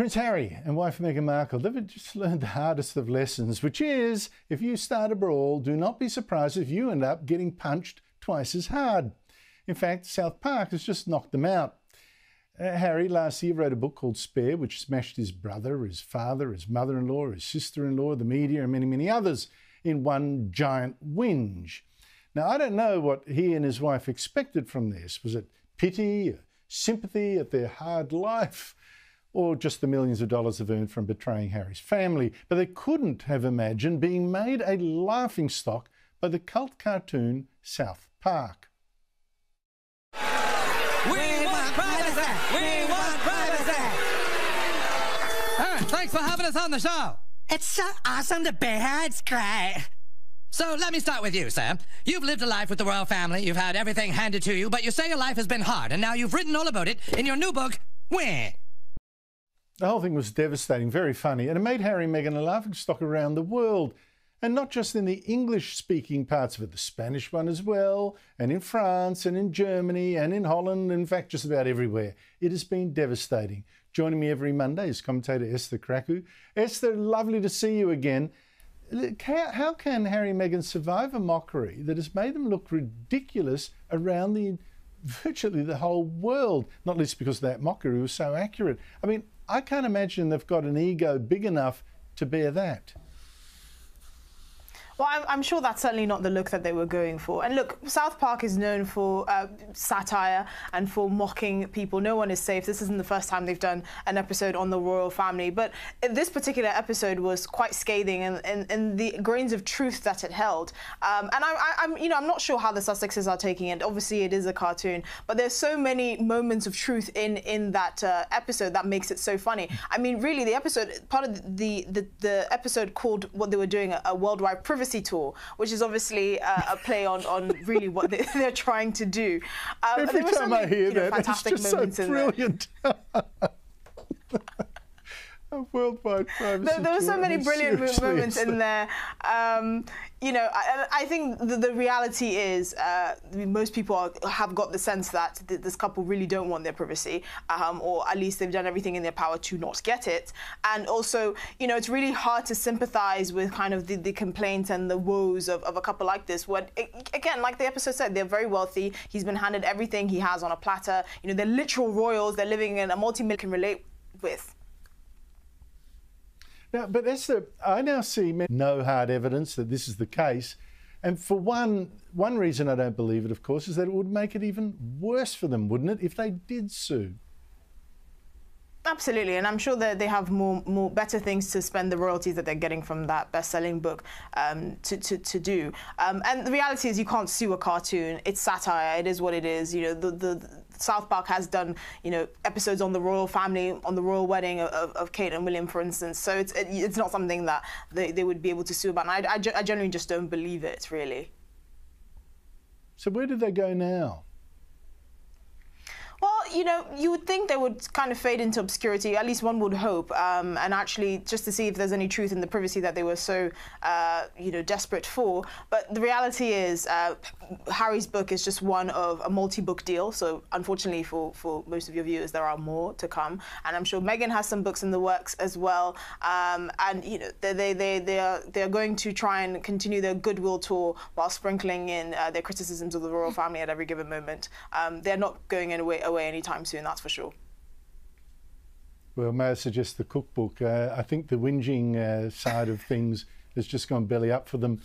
Prince Harry and wife Meghan Markle, they've just learned the hardest of lessons, which is, if you start a brawl, do not be surprised if you end up getting punched twice as hard. In fact, South Park has just knocked them out. Harry last year wrote a book called Spare, which smashed his brother, his father, his mother-in-law, his sister-in-law, the media and many, many others in one giant whinge. Now, I don't know what he and his wife expected from this. Was it pity, sympathy at their hard life, or just the millions of dollars they've earned from betraying Harry's family? But they couldn't have imagined being made a laughingstock by the cult cartoon South Park. We want privacy! We want privacy! Thanks for having us on the show. It's so awesome to be here. It's great. So let me start with you, Sam. You've lived a life with the royal family, you've had everything handed to you, but you say your life has been hard, and now you've written all about it in your new book, Wah. The whole thing was devastating, very funny, and it made Harry and Meghan a laughingstock around the world. And not just in the English-speaking parts of it, the Spanish one as well, and in France, and in Germany, and in Holland, in fact, just about everywhere. It has been devastating. Joining me every Monday is commentator Esther Krakue. Esther, lovely to see you again. How can Harry and Meghan survive a mockery that has made them look ridiculous around virtually the whole world? Not least because that mockery was so accurate. I mean, I can't imagine they've got an ego big enough to bear that. Well, I'm sure that's certainly not the look that they were going for. And look, South Park is known for satire and for mocking people. No one is safe. This isn't the first time they've done an episode on the royal family. But this particular episode was quite scathing in the grains of truth that it held. And I'm not sure how the Sussexes are taking it. Obviously, it is a cartoon, but there's so many moments of truth in that episode that makes it so funny. I mean, really, the episode, part of the episode called what they were doing a worldwide privacy tour, which is obviously a play on really what they're trying to do. Every time I hear that, it's just so brilliant. A worldwide privacy there were so tour. many brilliant moments in there. I think the reality is most people have got the sense that this couple really don't want their privacy, or at least they've done everything in their power to not get it. And also, it's really hard to sympathize with kind of the complaints and the woes of a couple like this. Again, like the episode said, they're very wealthy. He's been handed everything he has on a platter. They're literal royals. They're living in a multi-million can relate with. Now, but Esther, I now see no hard evidence that this is the case. And for one reason I don't believe it, of course, is that it would make it even worse for them, wouldn't it, if they did sue? Absolutely, and I'm sure that they have more better things to spend the royalties that they're getting from that best-selling book to do. And the reality is, you can't sue a cartoon. It's satire. It is what it is. The South Park has done episodes on the royal family, on the royal wedding of Kate and William, for instance. So it's not something that they would be able to sue about. And I genuinely just don't believe it, really. So where do they go now? Well, you would think they would kind of fade into obscurity, at least one would hope, and actually just to see if there's any truth in the privacy that they were so, desperate for. But the reality is, Harry's book is just one of a multi-book deal. So unfortunately for most of your viewers, there are more to come. And I'm sure Meghan has some books in the works as well. And they are going to try and continue their goodwill tour while sprinkling in their criticisms of the royal family at every given moment. They're not going away anytime soon, that's for sure. Well, may I suggest the cookbook? I think the whinging side of things has just gone belly up for them.